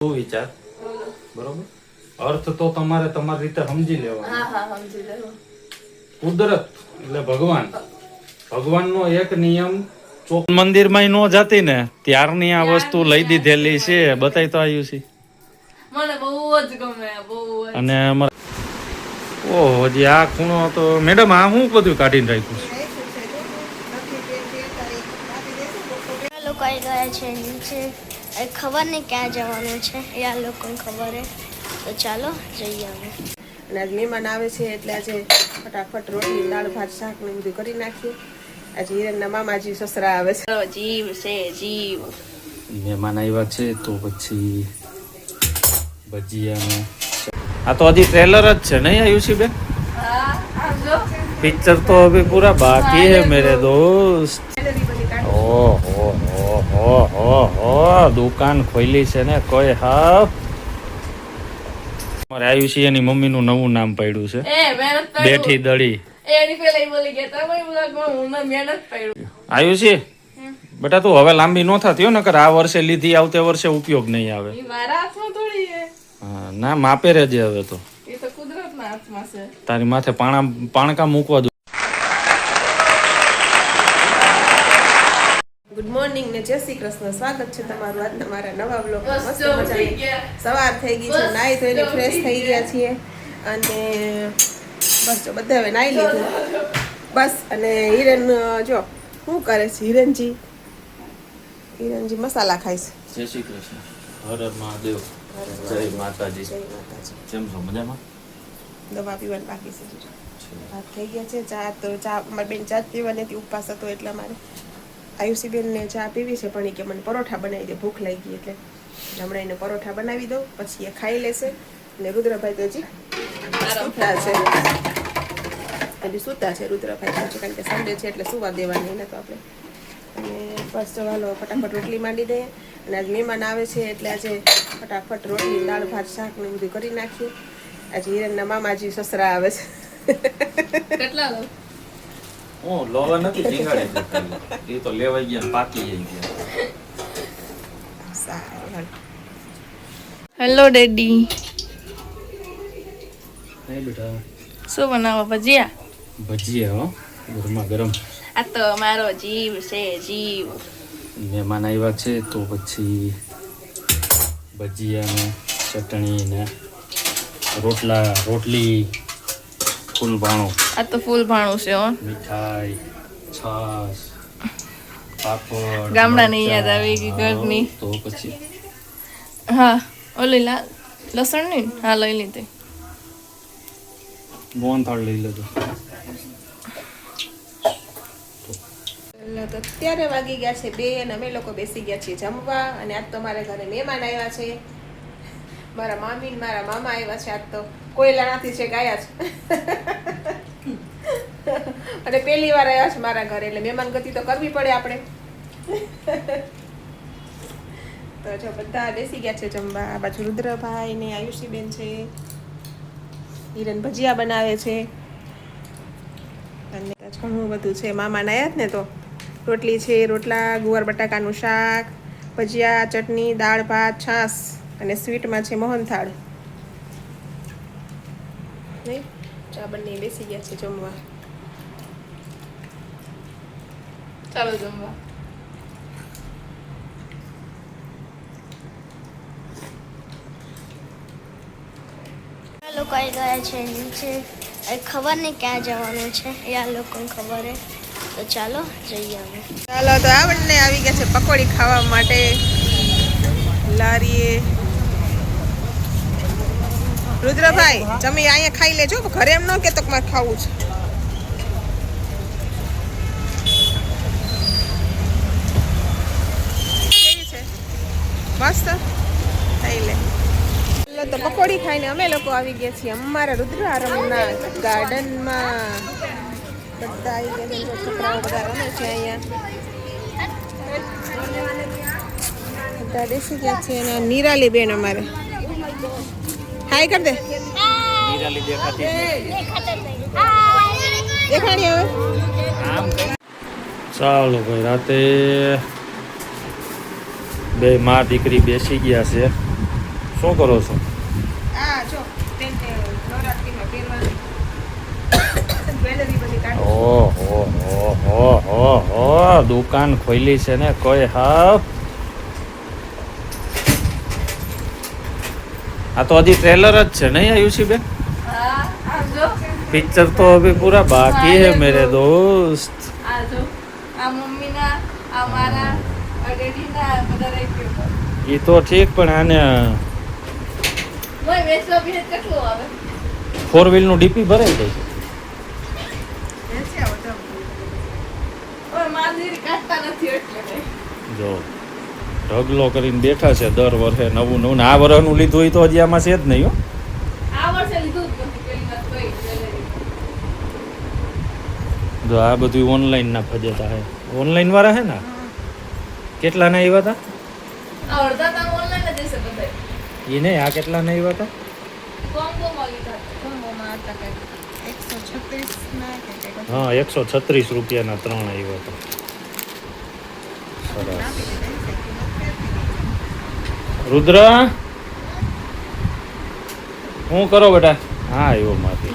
શું વિચાર બરોબર અર્થ તો તમારે તમારી રીતે સમજી લેવાનો. હા સમજી લેવો. કુદરત એટલે ભગવાનનો એક નિયમ મંદિરમાં નો જાતી ને ત્યારની આ વસ્તુ લઈ દીધેલી છે. બતાવી તો આવ્યું છે મને બહુ જ ગમે બહુ જ. અને ઓહો હજી આ ખૂણો તો મેડમ આ શું બધું કાઢીને રાખ્યું છે? લોકો આવી ગયા છે નીચે. ખબર નહીં ક્યાં જવાનું છે એ આ લોકોને ખબર હે. તો ચાલો જઈએ અમે. અને આજ મહેમાન આવે છે એટલે આજે ફટાફટ રોટલી દાળ ભાત શાક ને બધું કરી નાખીએ. આજે હિરણના મામાજી સસરા આવે છે. જીવ છે જીવ. મહેમાન આવ્યા છે તો પછી ભજીયાનું આ તો હજી ટ્રેલર જ છે નહીં આયુષી બેન? હા આવજો. પિક્ચર તો અભી પૂરા બાકી है मेरे दोस्त. ઓહો દુકાન ખોલી છે ને કોઈ હા. મારે આયુષી એની મમ્મીનું નવું નામ પાડ્યું છે એ મહેનત પાડ્યું. બેઠી દળી. એની પેલા બોલી ગયા તમે બોલા હું મહેનત પાડ્યું. આયુષી બેટા તું હવે લાંબી નો થતી હો નકર આ વર્ષે લીધી આવતે વર્ષે ઉપયોગ નહીં આવે. એ મારા હાથમાં થોડી છે. હા ના માપે રહેજે હવે તો. એ તો કુદરતના હાથમાં છે. તારી માથે પાણકા મૂકવા દો. ગુડ મોર્નિંગ ને જય શ્રી કૃષ્ણ. સ્વાગત છે તમારું આજના મારા નવા બ્લોગ. બસ મસ્ત જો મજાની થઈ ગયા. સવાર થઈ ગઈ છે. નાઈ ધોઈને ફ્રેશ થઈ ગયા છીએ અને બસ જો બધા હવે નાઈ લીધું બસ. અને હિરન જો શું કરે છે હિરનજી મસાલા ખાય છે. જય શ્રી કૃષ્ણ. હર હર મહાદેવ. જય માતાજી. જય માતાજી. કેમ છો મજામાં? દવા પીવાની બાકી છે. ભાત થઈ ગયા છે. ચા તો ચા અમારી બેન ચા જ પીવાની હતી. ઉપવાસ હતો એટલે મારે આયુષી બેનને ચા પીવી છે પણ એ કે મને પરોઠા બનાવી દે ભૂખ લાગી ગઈ એટલે હમણાં એને પરોઠા બનાવી દઉં પછી એ ખાઈ લેશે. અને રુદ્રભાઈ તો હજી સૂતા છે. હજી સૂતા છે રુદ્રભાઈ તો કારણ કે સન્ડે છે એટલે સુવા દેવાની એને તો આપણે. અને બસ ચાલો ફટાફટ રોટલી માંડી દઈએ. અને આજે મહેમાન આવે છે એટલે આજે ફટાફટ રોટલી દાળ ભાત શાક ને બધું કરી નાખીએ. આજે હિરણના મામાજી સસરા આવે છે. કેટલા લો? ઓ લોવા નથી ટીંગાડે એ તો લેવાઈ ગયા પાકી ગયા. સારું હેલો ડેડી. નહીં બેટા શું બનાવો ભજીયા? ભજીયા હો ગરમા ગરમ. આ તો મારો જીવ છે જીવ. મહેમાન આવ્યા છે તો પછી ભજીયા ને ચટણી ને રોટલી ફૂલ ભાણું. આ તો ફૂલ ભાણું છે હો. મીઠાઈ છાશ પાપડ ગામડાની યાદ આવી ગઈ ઘરની. તો પછી હા ઓલી લસણ ની હા લઈ લીધી. મોહનથાળ લઈ લેજો. તો અત્યારે વાગી ગયા છે 2 અને અમે લોકો બેસી ગયા છીએ જમવા. અને આજ તો મારા ઘરે મહેમાન આવ્યા છે. મારા મામી ને મારા મામા આવ્યા છે. આજ તો કોયલાણાથી છે ગયા છે અને પહેલી વાર આવ્યા છે મારા ઘરે એટલે મહેમાન ગતિ તો કરવી પડે આપણે. તો જો બધા બેસી ગયા છે જમવા. આ બાજુ રુદ્રભાઈ ને આયુષી બેન છે. હિરન ભજીયા બનાવે છે અને ઘણું બધું છે. મામા નાયા જ ને તો રોટલી છે, રોટલા, ગુવાર બટાકાનું શાક, ભજીયા, ચટણી, દાળ ભાત, છાશ અને સ્વીટમાં છે મોહનથાળ. નહીં ચા બંને બેસી ગયા છે જમવા. ચાલો જમવા. લોકો આવી ગયા છે નીચે. ખબર નહીં ક્યાં જવાનું છે એ આ લોકોને ખબર હે. તો ચાલો જઈએ અમે. ચાલો તો આ બંને આવી ગયા છે પકોડી ખાવા માટે લારીએ. રુદ્રભાઈ જમી અહીંયા ખાઈ લેજો ઘરે એમ ન કે તો મારે ખાવું છે. કેવી છે? મસ્ત ખાઈ લે. તો પકોડી ખાઈને અમે લોકો આવી ગયા છીએ અમારા રુદ્ર આરામના ગાર્ડનમાં. બધા આવી ગયા છે. છોકરાઓ બધા રમે છે અહીંયા. બધા બેસી ગયા છે અને નિરાલી બેન અમારે હાય કર દે. દેખાણી હવે. ચાલો ભાઈ રાતે બે માં દીકરી બેસી ગયા છે શું કરો છો? આ જો તેને નવરાત્રીમાં પહેરવાની જ્વેલરી બધી કાઢી. ઓહો દુકાન ખોલી છે ને કોઈ હાફ. આ તો હજી ટ્રેલર જ છે નહીં આયુષી બેન? હા આ જો પિક્ચર તો અભી પૂરા બાકી હે મેરે દોસ્ત. આ જો આ મમ્મીના આ મારા આ ડેડીના બધા રાખ્યું. એ તો ઠીક પણ આને મોય વેચવા બી કેટલું આવે? 4 વ્હીલ નું ડીપી ભરાઈ જાય છે. બેસી આવો તો. ઓય માદીરી કાઢતા નથી એટલે કઈ. જો ઢગલો કરીને બેઠા છે દર વર્ષે નવું નવું. આ વર્ષનું લીધું હોય તો હજી આમાં છે જ નહીં હો. આ વર્ષે લીધું જ નથી પેલી વાત કઈ જ્વેલરી. જો આ બધું ઓનલાઈન ના ફજેતા હે. ઓનલાઈન વાળા હે ને કેટલા ના આવ્યા હતા? આ અડધા તો ઓનલાઈન જ હશે બધાય. એ નહીં આ કેટલા ના આવ્યા હતા? કોમ્બોમાં લીધા હતા. કોમ્બોમાં હતા કંઈક 136 ના કે કંઈક હતું. હા 136 રૂપિયાના 3 આવ્યા હતા. સરસ. રુદ્ર શું કરો બેટા? હા આવ્યો માથી.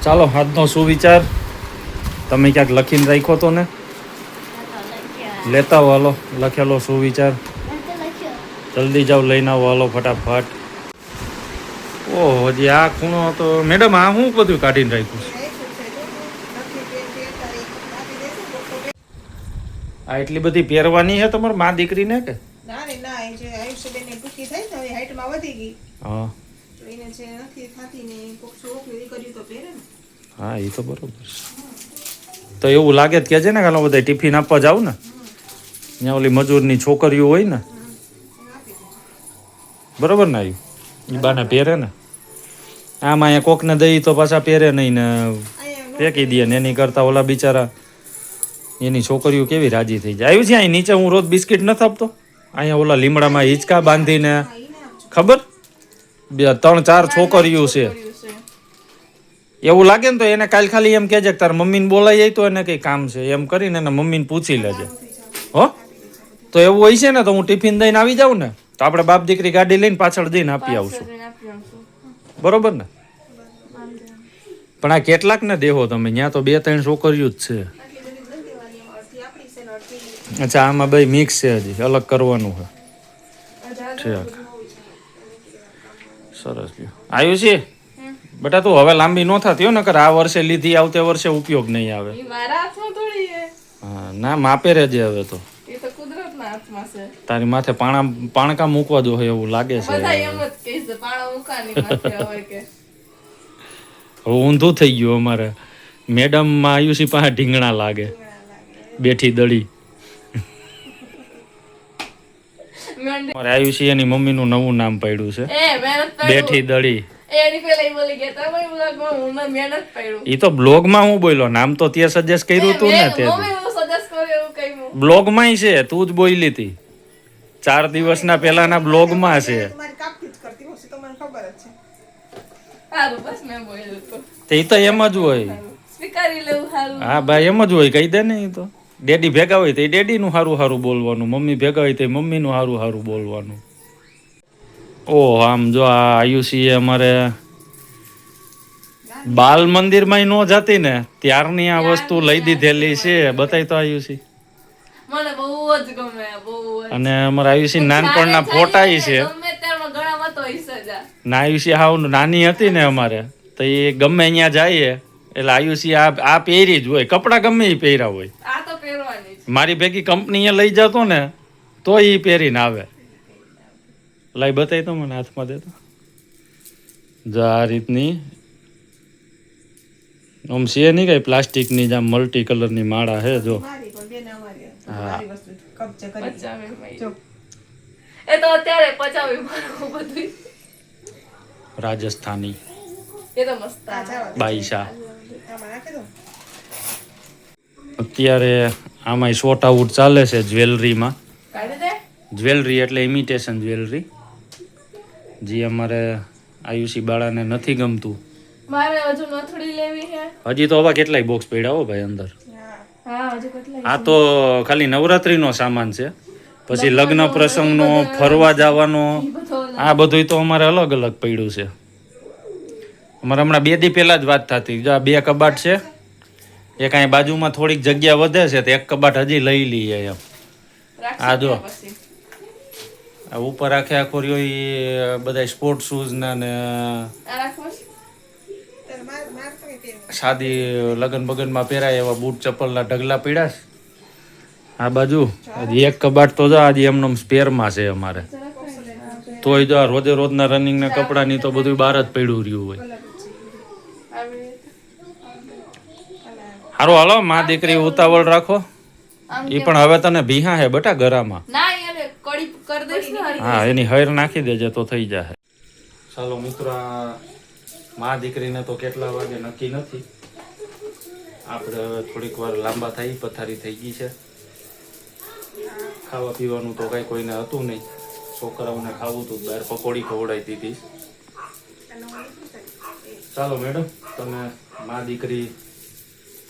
ચાલો આજનો સુવિચાર તમે ક્યાંક લખીને રાખ્યો તો ને? લેતા આવો હાલો લખેલો સુવિચાર. જલ્દી જાઓ લઈને આવો હાલો ફટાફટ. ઓહો હજી આ ખૂણો તો મેડમ આ શું બધું કાઢીને રાખ્યું છે? આ એટલી બધી પહેરવાની છે તમારે મા દીકરીને કે? ના રે ના, એ જે આયુષ્યબેનની ટૂંકી થઈ ને હવે હાઈટમાં વધી ગઈ હા તો એને જે નથી થતી ને કોક છોકરી કર્યું તો પહેરે ને. હા એ તો બરોબર છે. તો એવું લાગે કે છે ને કાલો બધા ટિફિન આપવા જાવ ને ત્યાં ઓલી મજૂરની છોકરીઓ હોય ને બરોબર ને આવ્યું એ બાને પહેરે ને. આમાં અહીંયા કોકને દઈ તો પાછા પહેરે નહીં ને ફેંકી દે ને એની કરતા ઓલા બિચારા એની છોકરીઓ કેવી રાજી થઈ જાય. આવ્યું છે અહીં નીચે હું રોજ બિસ્કિટ નથી આપતો અહીંયા ઓલા લીમડામાં હિંચકા બાંધીને ખબર 3-4 છોકરીઓ છે. એવું લાગે ને તો એને કાલ ખાલી એમ કહેજે કે તાર મમ્મીને બોલાઈ જાય તો એને કંઈ કામ છે એમ કરીને એને મમ્મીને પૂછી લેજે હો. તો એવું હોય છે ને તો હું ટિફિન દઈને આવી જાઉં ને તો આપણે બાપ દીકરી ગાડી લઈને પાછળ જઈને આપી આવશું બરોબર ને. પણ આ કેટલાક ને દેહો તમે ત્યાં તો 2-3 છોકરીઓ જ છે. અચ્છા આમાં બે મિક્સ છે હજી અલગ કરવાનું છે. ઠીક સરસ લ્યો. આવ્યું છે બેટા તું હવે લાંબી ન થતી હો નકર આ વર્ષે લીધી આવતે વર્ષે ઉપયોગ નહીં આવે. ઈ મારા હાથમાં થોડી છે. હા ના માપે રહેજે હવે તો. એ તો કુદરતના હાથમાં છે. તારી માથે પાણકા મૂકવા દો એવું લાગે છે. બધા એમ જ કહે છે પાણા મુકાની માથે હોય કે હવે ઊંધું થઈ ગયું અમારે મેડમ માં આયુષી પાસે ઢીંગણા લાગે બેઠી દડી. મારે આયુષી એની મમ્મીનું નવું નામ પાડ્યું છે એ મહેનત બેઠી દડી. એની પેલા ઈ બોલી ગયા તમે બોલા હું મહેનત પાડ્યું. ઈ તો બ્લોગમાં હું બોલ્યો નામ તો તે સજેસ્ટ કર્યું તું ને તે મમ્મી હું સજેસ્ટ કર્યું એવું કહ્યું. બ્લોગમાં છે તું જ બોલી હતી 4 દિવસના પહેલાના બ્લોગમાં છે. તમારી કાપથી જ કરતી હશે તો મને ખબર જ છે. સારું બસ મેં બોલ્યું તો તે ઈ તો એમ જ હોય. સ્વીકારી લેવું સારું. હા ભાઈ એમ જ હોય કહી દે ને ઈ તો. ડેડી ભેગા હોય તો ડેડીનું સારું સારું બોલવાનું મમ્મી ભેગા હોય તો મમ્મીનું સારું સારું બોલવાનું. ઓહ આમ જો આ આયુષીએ અમારે બાલ મંદિરમાં ન જતી ને ત્યારની આ વસ્તુ લઈ દીધેલી છે. બતાય તો આયુષી. મને બહુ જ ગમે બહુ જ. અને અમારા આયુષી નાનપણના ફોટા ય છે. ગમે તેમાં ગળામાં તો હશે જ આ. ના આયુષી હાવ નાની હતી ને અમારે તો એ ગમે અહીંયા જઈએ એટલે આયુષી આ પહેરી જ હોય કપડાં ગમે એ પહેર્યા હોય. આ તો પહેરવાની જ. મારી ભેગી કંપનીએ લઈ જતો ને તો એ પહેરીને આવે. લાઈ બતાવી તો મને હાથમાં દેતો જો આ રીતની આમ છે નહીં કઈ પ્લાસ્ટિકની જ આમ મલ્ટી કલરની માળા છે જો. મારી પણ બેન અમારી હા. મારી વસ્તુ કબજે કરી પચાવી માં. જો એ તો અત્યારે પચાવી મારું બધું. રાજસ્થાની એ તો મસ્ત આ જાવા દે. બાઈશા. આમાં નાખી દો. અત્યારે આમાં શોર્ટ આઉટ ચાલે છે જ્વેલરીમાં. કાઢી દે. જ્વેલરી એટલે ઇમિટેશન જ્વેલરી જે અમારે આયુષી બાળાને નથી ગમતું. મારે હજુ નથડી લેવી છે. હજી તો હવે કેટલાય બોક્સ પડ્યા હો ભાઈ અંદર. હા હા હજુ કેટલા આ તો ખાલી નવરાત્રીનો સામાન છે પછી લગ્ન પ્રસંગનો, ફરવા જવાનો, આ બધું તો અમારે અલગ અલગ પડ્યું છે. અમારે હમણાં 2 દી પહેલા જ વાત થતી, જો આ 2 કબાટ છે, એક અહીં બાજુમાં થોડીક જગ્યા વધે છે તો એક કબાટ હજી લઈ લઈએ એમ. આ જો આ ઉપર આખો રહ્યો એ બધા સ્પોર્ટ શૂઝ ના ને સાદી લગન બગનમાં પહેરાય એવા બૂટ ચપ્પલના ઢગલા પીડા છે. આ બાજુ હજી એક કબાટ તો જો આજે એમનો સ્પેરમાં છે અમારે. તોય જો રોજે રોજના રનિંગના કપડાની તો બધું બહાર જ પડ્યું રહ્યું હોય. હારું હાલો, માં દીકરી ઉતાવળ રાખો. એ પણ હવે તને ભીહા હે બેટા ગરામાં. ના યાર કડી કર દઈશ ને. હા, એની હૈર નાખી દેજે તો થઈ જાય. ચાલો મિત્રો, માં દીકરીને તો કેટલા વાગે નક્કી નથી. આપણે હવે થોડીક વાર લાંબા થઈ, પથારી થઈ ગઈ છે. ખાવા પીવાનું તો કઈ કોઈને હતું નહીં. છોકરાઓને ખાવું હતું, બહાર પકોડી ખવડાવી દીધી. ચાલો મેડમ, તમે માં દીકરી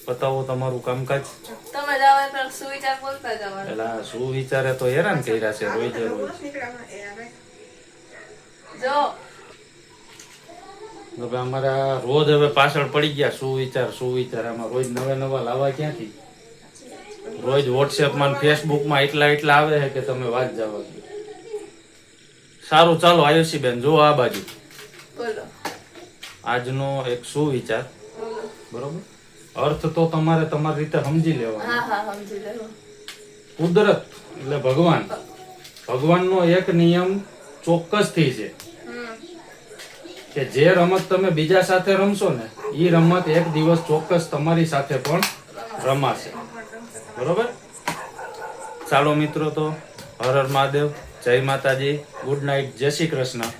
બતાવો તમારું કામકાજ. તમે જાવ તો સુવિચાર બોલતા જવાનું. પેલા શું વિચારે તો હેરાન કર્યા છે રોજ રોજ. જો હવે અમારા રોજ હવે પાછળ પડી ગયા. શું વિચાર આમાં રોજ નવા લાવવા ક્યાંથી? રોજ વોટ્સએપમાં ફેસબુકમાં એટલા આવે છે કે તમે વાત જવા દો. સારું ચાલો આયુષી બેન, જો આ બાજુ બોલો. આજનો એક સુવિચાર, બરોબર? અર્થ તો તમારે તમારી રીતે સમજી લેવાનો. હા હા સમજી લેવો. કુદરત એટલે ભગવાનનો એક નિયમ ચોક્કસથી છે કે જે રમત તમે બીજા સાથે રમશો ને, એ રમત એક દિવસ ચોક્કસ તમારી સાથે પણ રમાશે. બરોબર? ચાલો મિત્રો, તો હર હર મહાદેવ, જય માતાજી, ગુડ નાઇટ, જય શ્રી કૃષ્ણ.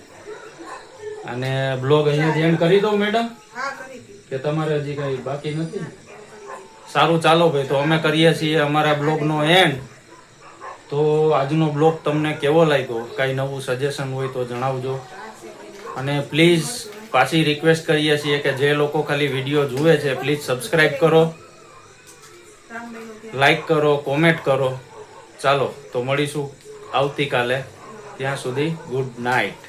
અને બ્લોગ અહીંયા એન્ડ કરી દઉં મેડમ, કે તમારે હજી કઈ બાકી નથી? સારું ચાલો ભાઈ, તો અમે કરીએ છીએ અમારા બ્લોગનો એન્ડ. તો આજનો બ્લોગ તમને કેવો લાગ્યો, કઈ નવું સજેશન હોય તો જણાવજો. અને પ્લીઝ પાછી રિક્વેસ્ટ કરીએ છીએ કે જે લોકો ખાલી વિડીયો જુએ છે, પ્લીઝ સબસ્ક્રાઇબ કરો, લાઈક કરો, કોમેન્ટ કરો. ચાલો તો મળીશું આવતીકાલે. ત્યાં સુધી ગુડ નાઇટ.